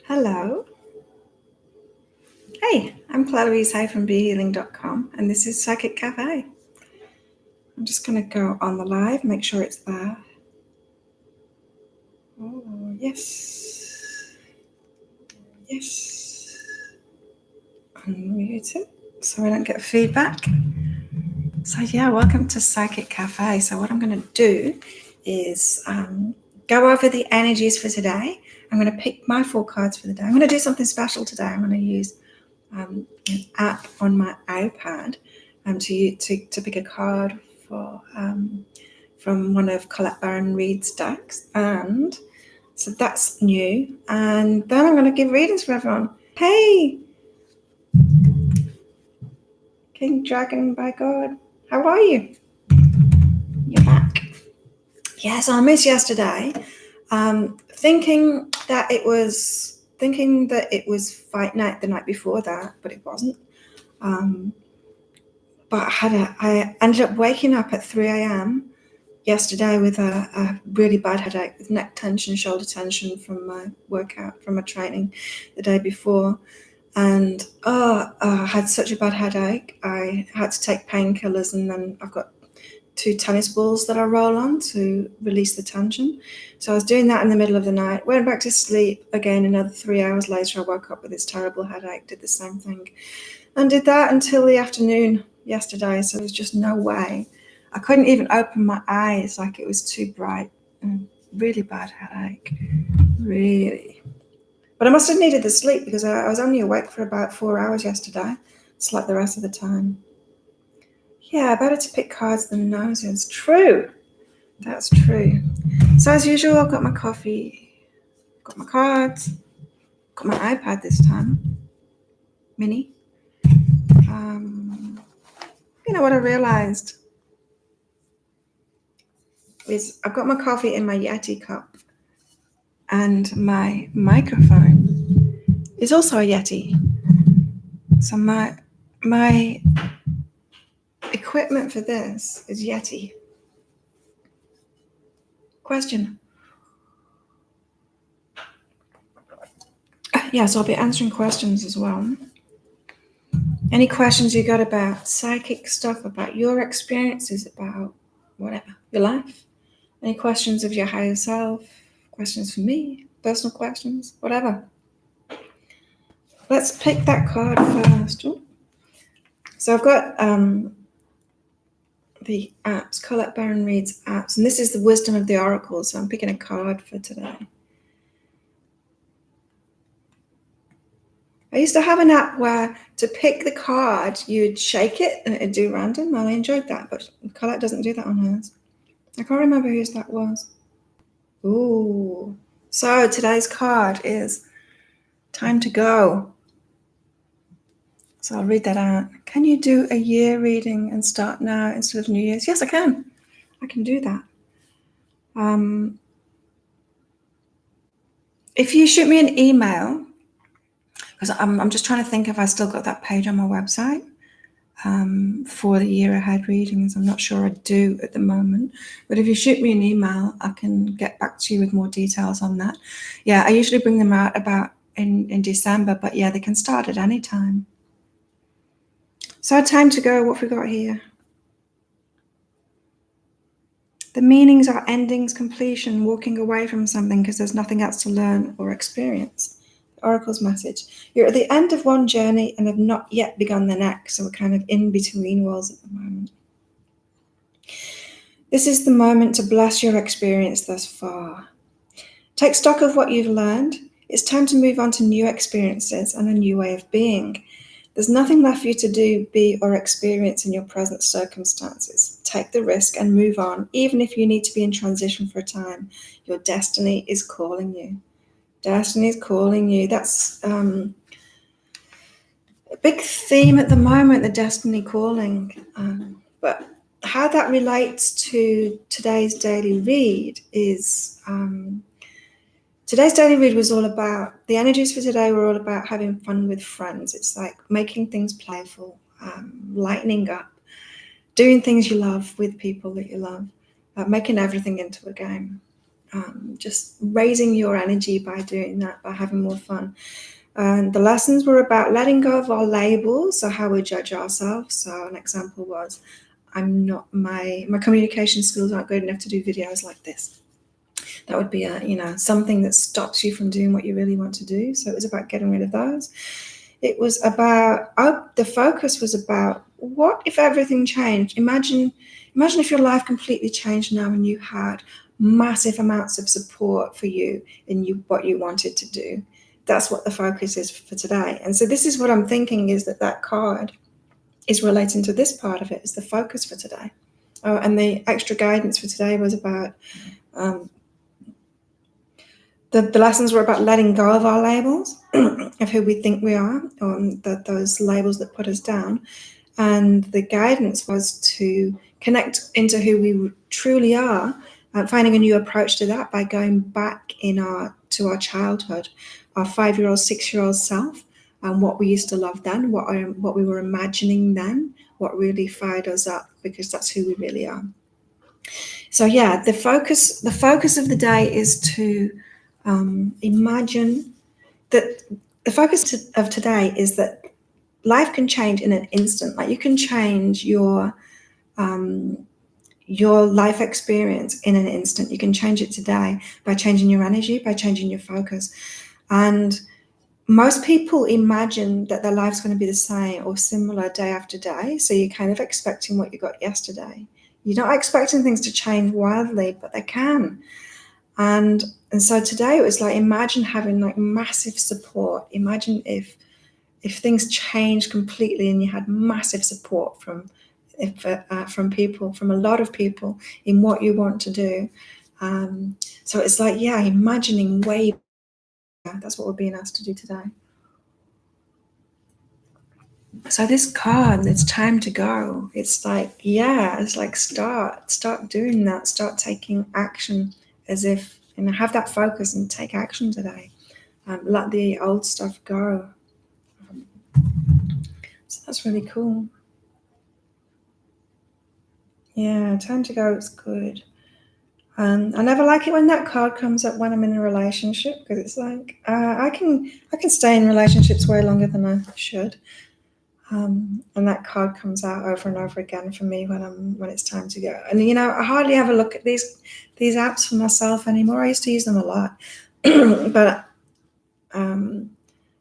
Hello. Hey, I'm Claire Louise Hay from BeHealing.com, and this is Psychic Cafe. I'm just going to go on the live, make sure it's there. Oh, yes. Yes. Unmute it so I don't get feedback. So, yeah, welcome to Psychic Cafe. So, what I'm going to do is go over the energies for today. I'm going to pick my 4 cards for the day. I'm going to do something special today. I'm going to use an app on my iPad to pick a card for from one of Colette Baron-Reid's decks, and so that's new. And then I'm going to give readings for everyone. Hey, King Dragon by God, how are you? You're back. Yes, I missed yesterday. Thinking that it was fight night the night before that, but it wasn't. But I ended up waking up at 3 a.m. yesterday with a really bad headache, with neck tension, shoulder tension from my workout, from my training the day before. And I had such a bad headache. I had to take painkillers, and then I've got 2 tennis balls that I roll on to release the tension. So I was doing that in the middle of the night, went back to sleep again. Another 3 hours later, I woke up with this terrible headache, did the same thing, and did that until the afternoon yesterday. So there was just no way. I couldn't even open my eyes, like it was too bright. Really bad headache, really. But I must have needed the sleep because I was only awake for about 4 hours yesterday. Slept the rest of the time. Yeah, better to pick cards than noses. True. That's true. So as usual, I've got my coffee, got my cards, got my iPad this time, mini. You know what I realized is I've got my coffee in my Yeti cup, and my microphone is also a Yeti. So my equipment for this is Yeti. Question. Yeah, so I'll be answering questions as well. Any questions you got about psychic stuff, about your experiences, about whatever, your life? Any questions of your higher self? Questions for me? Personal questions? Whatever. Let's pick that card first. Ooh. So I've got the apps, Colette Baron-Reid's apps, and this is the Wisdom of the Oracle, so I'm picking a card for today. I used to have an app where to pick the card, you'd shake it and it'd do random, and I enjoyed that, but Colette doesn't do that on hers. I can't remember whose that was. Ooh. So today's card is Time to Go. So I'll read that out. Can you do a year reading and start now instead of New Year's? Yes, I can. I can do that. If you shoot me an email, because I'm just trying to think if I still got that page on my website for the year ahead readings. I'm not sure I do at the moment, but if you shoot me an email, I can get back to you with more details on that. Yeah, I usually bring them out about in December, but yeah, they can start at any time. So Time to Go, what have we got here? The meanings are endings, completion, walking away from something because there's nothing else to learn or experience. The Oracle's message. You're at the end of one journey and have not yet begun the next, so we're kind of in between worlds at the moment. This is the moment to bless your experience thus far. Take stock of what you've learned. It's time to move on to new experiences and a new way of being. There's nothing left for you to do, be, or experience in your present circumstances. Take the risk and move on, even if you need to be in transition for a time. Your destiny is calling you. Destiny is calling you. That's a big theme at the moment, the destiny calling. But how that relates to today's daily read is... today's daily read was all about, the energies for today were all about having fun with friends. It's like making things playful, lightening up, doing things you love with people that you love, making everything into a game. just raising your energy by doing that, by having more fun. And the lessons were about letting go of our labels, so how we judge ourselves. So an example was, I'm not, my communication skills aren't good enough to do videos like this. That would be something that stops you from doing what you really want to do. So it was about getting rid of those. It was about, the focus was about, what if everything changed? Imagine if your life completely changed now and you had massive amounts of support for you in what you wanted to do. That's what the focus is for today. And so this is what I'm thinking, is that card is relating to this part of it, is the focus for today. Oh, and the extra guidance for today was about, the lessons were about letting go of our labels of who we think we are, those labels that put us down. And the guidance was to connect into who we truly are, finding a new approach to that by going back to our childhood, our 5-year-old, 6-year-old self, and what we used to love then, what we were imagining then, what really fired us up, because that's who we really are. So yeah, the focus of the day is to imagine that the focus of today is that life can change in an instant. Like, you can change your life experience in an instant. You can change it today by changing your energy, by changing your focus. And most people imagine that their life's going to be the same or similar day after day. So you're kind of expecting what you got yesterday. You're not expecting things to change wildly, but they can. And so today it was like, imagine having like massive support. Imagine if things changed completely and you had massive support from people, from a lot of people, in what you want to do. So it's like, yeah, imagining way. That's what we're being asked to do today. So this card, it's time to go. It's like, yeah, it's like start doing that. Start taking action, as if, have that focus and take action today. Let the old stuff go. So that's really cool. Yeah, time to go is good. I never like it when that card comes up when I'm in a relationship, because it's like, I can stay in relationships way longer than I should. And that card comes out over and over again for me when it's time to go. And I hardly ever look at these apps for myself anymore. I used to use them a lot, but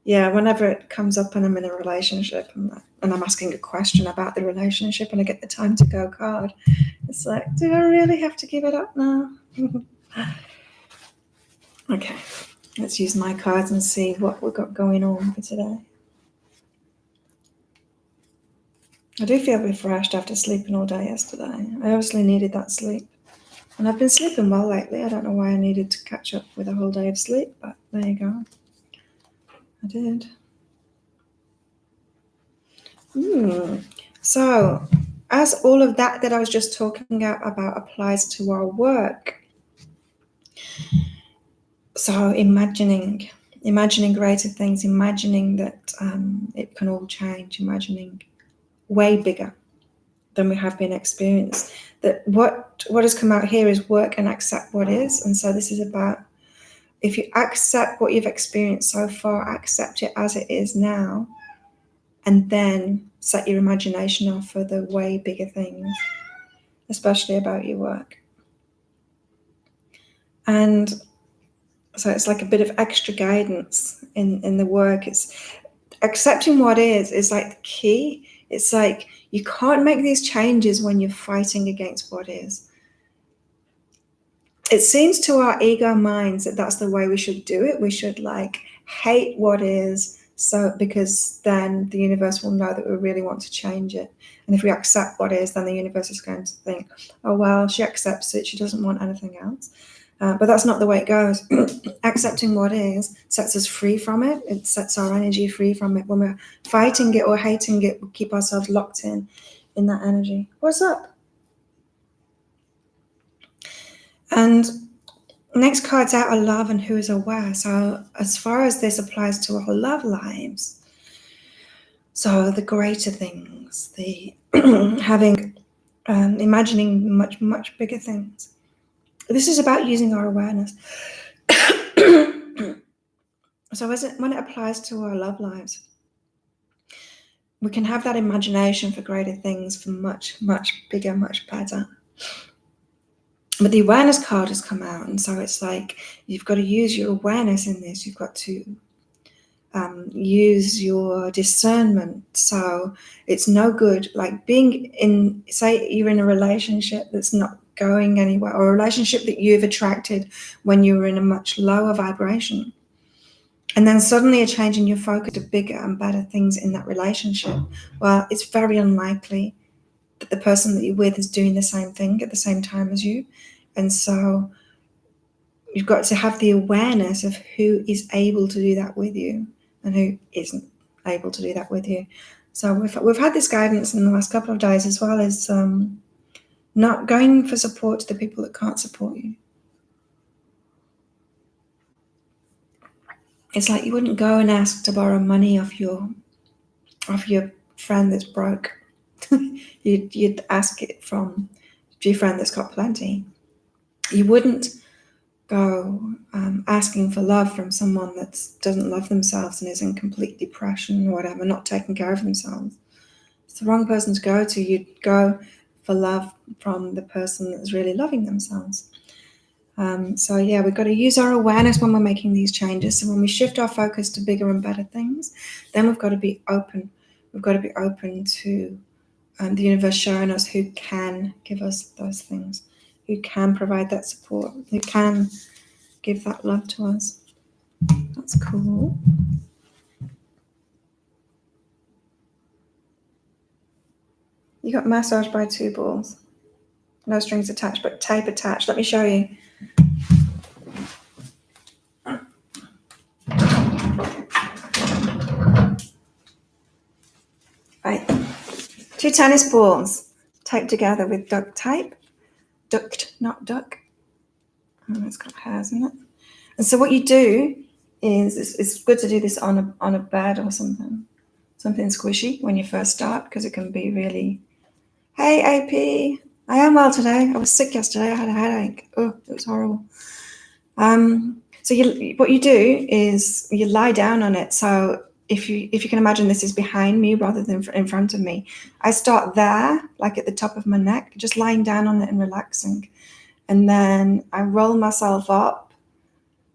yeah, whenever it comes up and I'm in a relationship and I'm asking a question about the relationship and I get the time to go card, it's like, do I really have to give it up now? Okay, let's use my cards and see what we've got going on for today. I do feel refreshed after sleeping all day yesterday. I obviously needed that sleep. And I've been sleeping well lately. I don't know why I needed to catch up with a whole day of sleep, but there you go. I did. So, as all of that I was just talking about applies to our work, so imagining greater things, imagining that it can all change, imagining way bigger than we have been experienced. That what has come out here is work and accept what is. And so this is about, if you accept what you've experienced so far, accept it as it is now, and then set your imagination off for the way bigger things, especially about your work. And so it's like a bit of extra guidance in the work. It's accepting what is like the key. It's like, you can't make these changes when you're fighting against what is. It seems to our ego minds that that's the way we should do it. We should like hate what is, so because then the universe will know that we really want to change it. And if we accept what is, then the universe is going to think, oh well, she accepts it, she doesn't want anything else. But that's not the way it goes. Accepting what is sets us free from it. It sets our energy free from it. When we're fighting it or hating it, we keep ourselves locked in that energy. What's up? And next card's out of love and who is aware. So as far as this applies to our love lives, so the greater things, the having, imagining much, much bigger things. This is about using our awareness. So when it applies to our love lives, we can have that imagination for greater things, for much, much bigger, much better. But the awareness card has come out, and so it's like you've got to use your awareness in this. You've got to use your discernment. So it's no good like being in, say you're in a relationship that's not going anywhere, or a relationship that you've attracted when you were in a much lower vibration, and then suddenly you're changing your focus to bigger and better things in that relationship. Well, it's very unlikely that the person that you're with is doing the same thing at the same time as you. And so you've got to have the awareness of who is able to do that with you and who isn't able to do that with you. So we've had this guidance in the last couple of days, as well as not going for support to the people that can't support you. It's like you wouldn't go and ask to borrow money off your friend that's broke. you'd ask it from your friend that's got plenty. You wouldn't go asking for love from someone that doesn't love themselves and is in complete depression or whatever, not taking care of themselves. It's the wrong person to go to. You'd go for love from the person that's really loving themselves. So yeah, we've got to use our awareness when we're making these changes. So when we shift our focus to bigger and better things, then we've got to be open. We've got to be open to the universe showing us who can give us those things, who can provide that support, who can give that love to us. That's cool. You got massaged by 2 balls. No strings attached, but tape attached. Let me show you. Right. 2 tennis balls taped together with duct tape. Duct, not duck. Oh, it's got hairs in it. And so what you do is, it's good to do this on a bed or something squishy when you first start, because it can be really, hey AP, I am well today. I was sick yesterday. I had a headache. Oh, it was horrible. So what you do is you lie down on it. So if you can imagine, this is behind me rather than in front of me. I start there, like at the top of my neck, just lying down on it and relaxing. And then I roll myself up,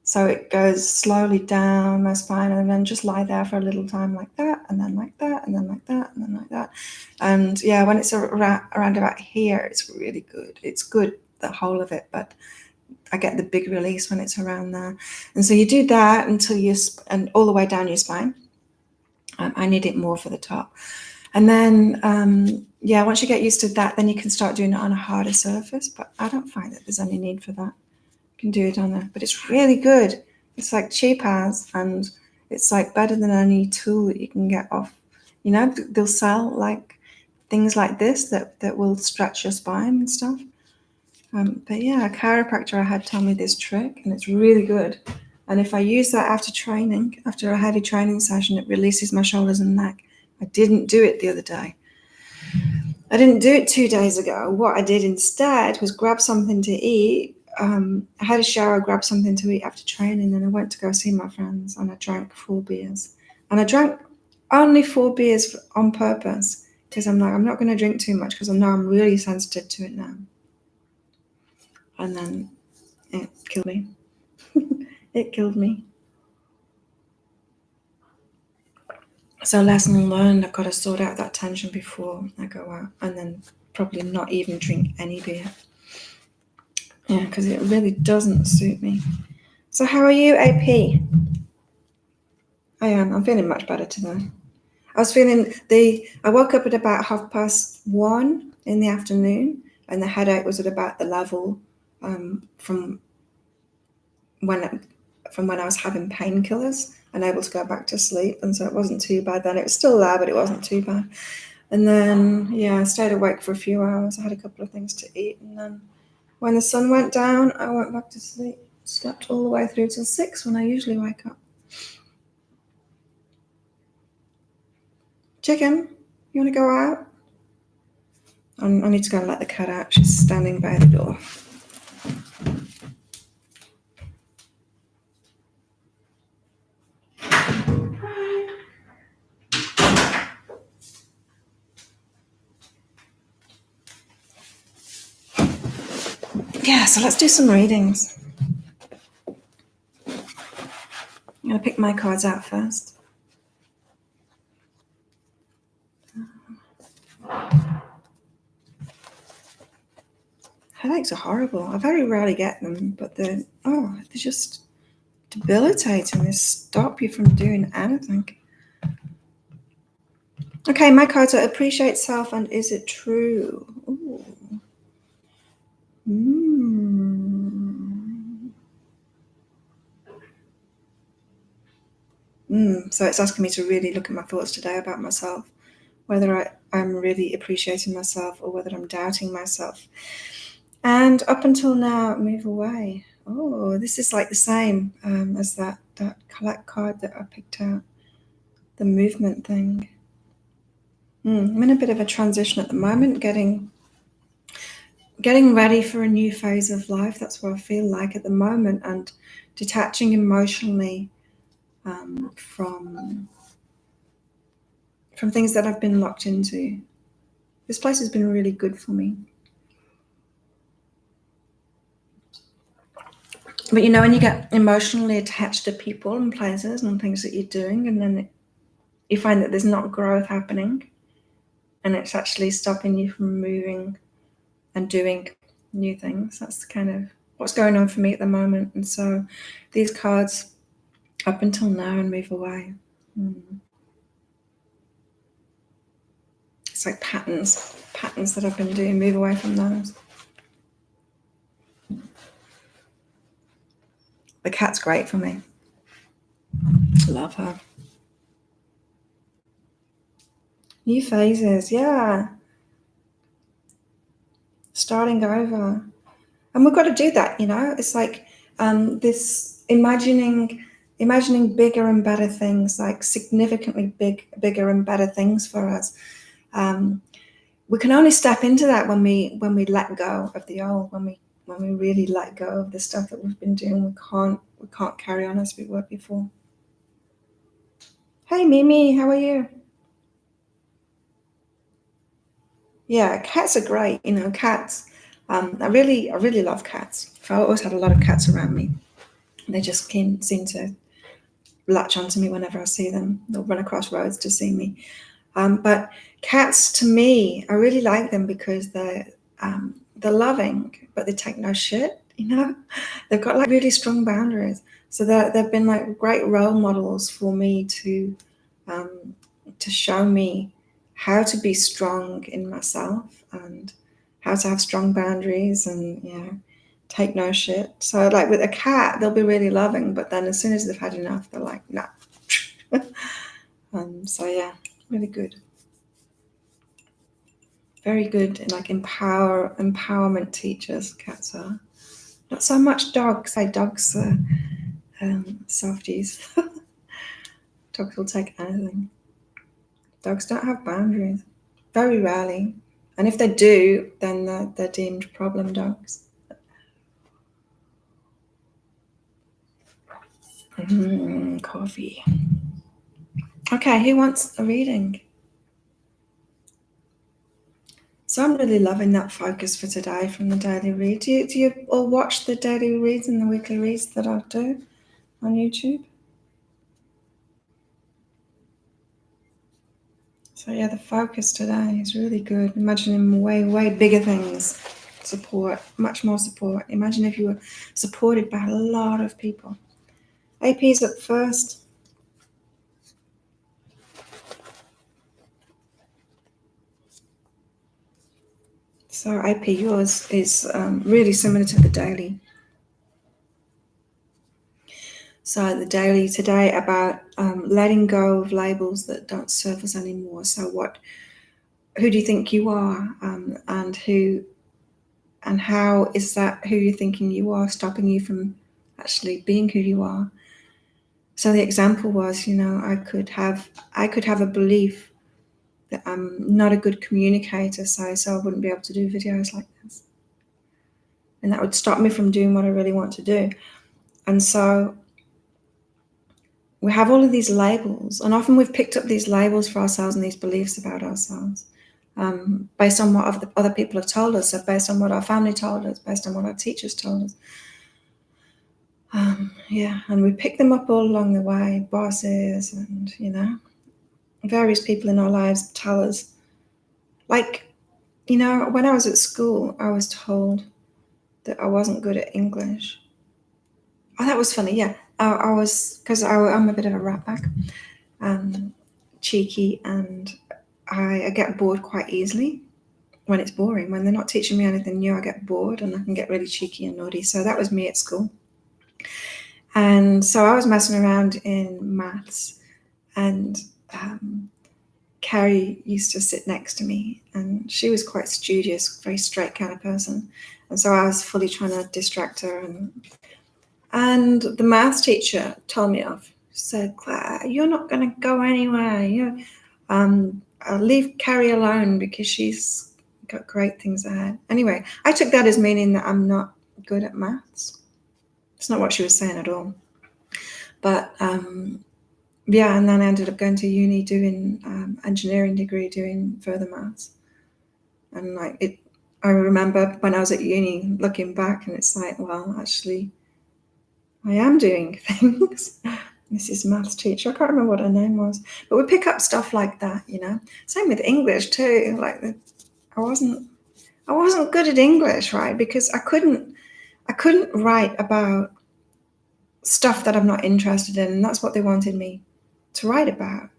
so it goes slowly down my spine, and then just lie there for a little time like that, and then like that, and then like that, and then like that. And yeah, when it's around about here, it's really good. It's good, the whole of it, but I get the big release when it's around there. And so you do that until and all the way down your spine. I need it more for the top. And then, once you get used to that, then you can start doing it on a harder surface. But I don't find that there's any need for that. You can do it but it's really good. It's like cheap as, and it's like better than any tool that you can get off. You know, they'll sell like things like this that will stretch your spine and stuff. But yeah, a chiropractor I had told me this trick, and it's really good. And if I use that after a heavy training session, it releases my shoulders and neck. I didn't do it the other day. I didn't do it 2 days ago. What I did instead was grab something to eat. I had a shower, grabbed something to eat after training, and I went to go see my friends, and I drank 4 beers. And I drank only 4 beers on purpose, because I'm like, I'm not going to drink too much, because I know I'm really sensitive to it now. And then it killed me. It killed me. So lesson learned, I've got to sort out that tension before I go out, and then probably not even drink any beer. Yeah, because it really doesn't suit me. So how are you, AP? I am. I'm feeling much better today. I woke up at about 1:30 in the afternoon, and the headache was at about the level from when I was having painkillers, unable to go back to sleep, and so it wasn't too bad then. It was still there, but it wasn't too bad. And then, I stayed awake for a few hours. I had a couple of things to eat, and then when the sun went down, I went back to sleep. Slept all the way through till 6 when I usually wake up. Chicken, you want to go out? I need to go and let the cat out. She's standing by the door. Yeah, so let's do some readings. I'm going to pick my cards out first. Headaches are horrible. I very rarely get them, but they're just debilitating. They stop you from doing anything. Okay, my cards are appreciate self and is it true? Ooh. So it's asking me to really look at my thoughts today about myself, whether I'm really appreciating myself or whether I'm doubting myself. And up until now, move away. Oh, this is like the same as that collect card that I picked out, the movement thing. I'm in a bit of a transition at the moment, getting ready for a new phase of life. That's what I feel like at the moment, and detaching emotionally from things that I've been locked into. This place has been really good for me. But when you get emotionally attached to people and places and things that you're doing, and then you find that there's not growth happening, and it's actually stopping you from moving and doing new things. That's kind of what's going on for me at the moment. And so these cards, up until now and move away. It's like patterns that I've been doing, move away from those. The cat's great for me. Love her. New phases, yeah. Starting over. And we've got to do that, It's like this imagining bigger and better things, like significantly bigger and better things for us. We can only step into that when we let go of the old, when we really let go of the stuff that we've been doing. We can't carry on as we were before. Hey Mimi, how are you? Yeah, cats are great. Cats. I really love cats. I always had a lot of cats around me. They just seem to latch onto me whenever I see them. They'll run across roads to see me. But cats, to me, I really like them because they're loving, but they take no shit. They've got like really strong boundaries. So they've been like great role models for me to show me how to be strong in myself and how to have strong boundaries and take no shit. So like with a cat, they'll be really loving, but then as soon as they've had enough, they're like, nah. So yeah, really good. Very good, like empowerment teachers, cats are. Not so much dogs. Dogs are softies. Dogs will take anything. Dogs don't have boundaries. Very rarely. And if they do, then they're deemed problem dogs. Coffee. Okay, who wants a reading? So I'm really loving that focus for today from the daily read. Do you all watch the daily reads and the weekly reads that I do on YouTube? So yeah, the focus today is really good. Imagining way bigger things. Support, much more support. Imagine if you were supported by a lot of people. AP's at first. So AP, yours is really similar to the daily. So the daily today about letting go of labels that don't serve us anymore. So who do you think you are, and how is that who you're thinking you are stopping you from actually being who you are? So the example was, I could have a belief that I'm not a good communicator, so I wouldn't be able to do videos like this. And that would stop me from doing what I really want to do. And so we have all of these labels, and often we've picked up these labels for ourselves and these beliefs about ourselves. based on what other people have told us, so based on what our family told us, based on what our teachers told us. And we pick them up all along the way, bosses and, various people in our lives tell us. Like, when I was at school, I was told that I wasn't good at English. Oh, that was funny, yeah. I was, because I'm a bit of a ratbag, cheeky, and I get bored quite easily when it's boring. When they're not teaching me anything new, I get bored and I can get really cheeky and naughty. So that was me at school. And so I was messing around in maths, and Carrie used to sit next to me, and she was quite studious, very straight kind of person. And so I was fully trying to distract her. And the maths teacher told me off. She said, "Claire, you're not going to go anywhere. I'll leave Carrie alone because she's got great things ahead." Anyway, I took that as meaning that I'm not good at maths. It's not what she was saying at all. But and then I ended up going to uni doing engineering degree, doing further maths. And I remember when I was at uni looking back, and it's like, well, actually, I am doing things. Mrs. Maths teacher, I can't remember what her name was, but we pick up stuff like that, Same with English too. Like I wasn't good at English, right? Because I couldn't write about stuff that I'm not interested in, and that's what they wanted me to write about.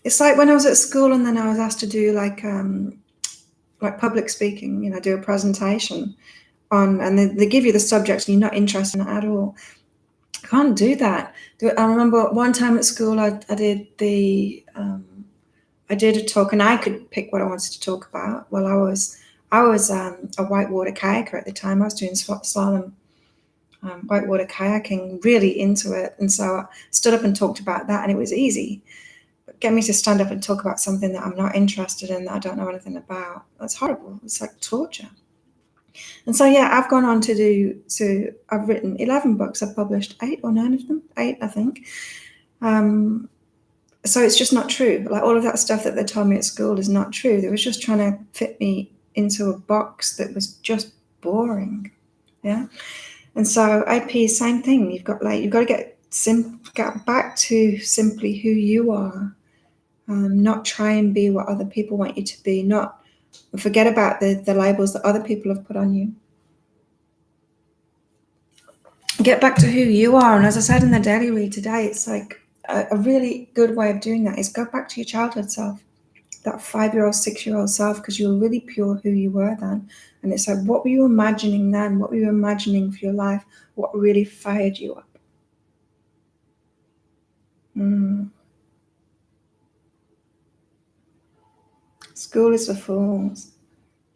It's like when I was at school and then I was asked to do like public speaking, do a presentation on, and they give you the subject and you're not interested in it at all. I can't do that. I remember one time at school I did I did a talk, and I could pick what I wanted to talk about. Well, I was a whitewater kayaker at the time. I was doing slalom whitewater kayaking, really into it, and so I stood up and talked about that, and it was easy. But get me to stand up and talk about something that I'm not interested in, that I don't know anything about, that's horrible. It's like torture. And so I've gone on I've written 11 books. I've published 8 or 9 of them, 8 I think. So it's just not true. Like all of that stuff that they told me at school is not true. They were just trying to fit me into a box that was just boring. Yeah. And so AP, same thing. You've got to get back to simply who you are. Not try and be what other people want you to be. Not forget about the labels that other people have put on you. Get back to who you are. And as I said in the daily read today, it's like a really good way of doing that is go back to your childhood self, that 5-year-old, 6-year-old self, because you were really pure who you were then. And it's like, what were you imagining then? What were you imagining for your life? What really fired you up? School is for fools.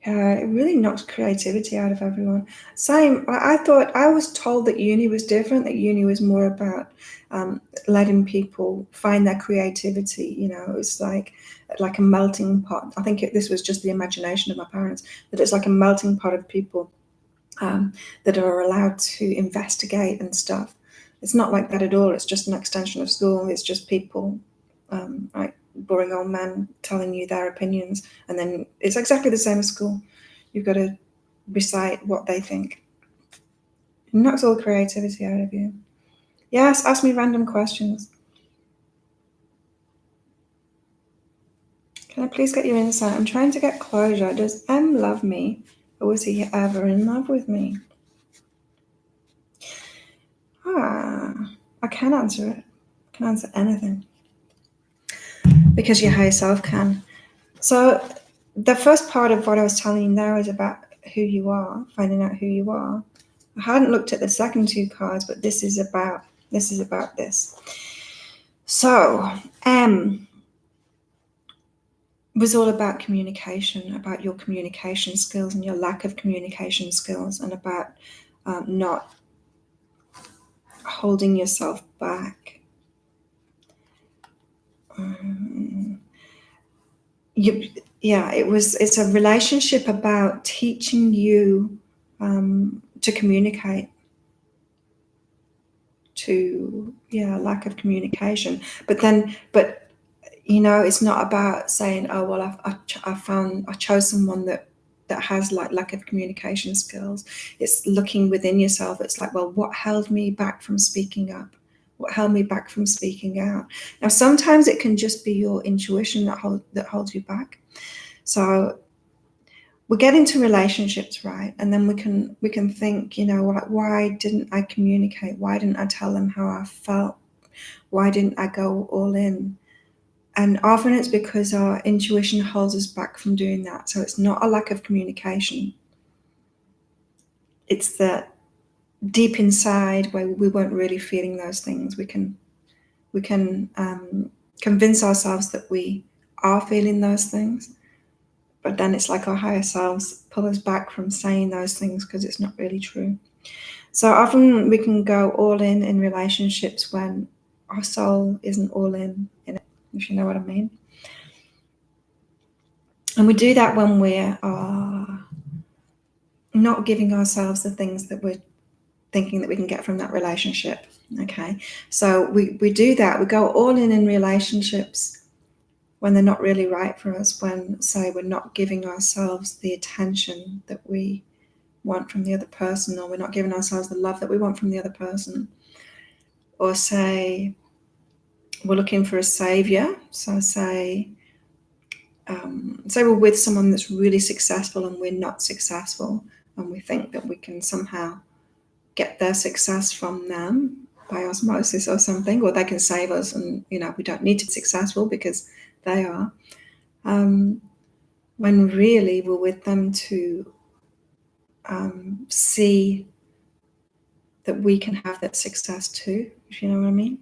Yeah, it really knocks creativity out of everyone. Same, I was told that uni was different, that uni was more about letting people find their creativity. It was like a melting pot. I think this was just the imagination of my parents, that it's like a melting pot of people that are allowed to investigate and stuff. It's not like that at all. It's just an extension of school. It's just people, like boring old men telling you their opinions, and then it's exactly the same as school. You've got to recite what they think. It knocks all the creativity out of you. Yes, ask me random questions. Can I please get your insight? I'm trying to get closure. Does M love me, or was he ever in love with me? I can answer it. I can answer anything. Because your higher self can. So the first part of what I was telling you there is about who you are, finding out who you are. I hadn't looked at the second 2 cards, but this is about this. So M was all about communication, about your communication skills and your lack of communication skills, and about not holding yourself back. It's a relationship about teaching you to communicate, to lack of communication, but it's not about saying, oh, well, I chose someone that has like lack of communication skills. It's looking within yourself. It's like, well, what held me back from speaking up? What held me back from speaking out? Now, sometimes it can just be your intuition that holds you back. So we get into relationships, right? And then we can think, like, why didn't I communicate? Why didn't I tell them how I felt? Why didn't I go all in? And often it's because our intuition holds us back from doing that. So it's not a lack of communication. It's that deep inside where we weren't really feeling those things. We can convince ourselves that we are feeling those things, but then it's like our higher selves pull us back from saying those things because it's not really true. So often we can go all in relationships when our soul isn't all in it, if you know what I mean. And we do that when we're not giving ourselves the things that we're thinking that we can get from that relationship. Okay, so we do that. We go all in relationships when they're not really right for us, when, say, we're not giving ourselves the attention that we want from the other person, or we're not giving ourselves the love that we want from the other person, or say we're looking for a savior. So say we're with someone that's really successful and we're not successful, and we think that we can somehow get their success from them by osmosis or something, or they can save us, and we don't need to be successful because they are. When really we're with them to see that we can have that success too, if you know what I mean.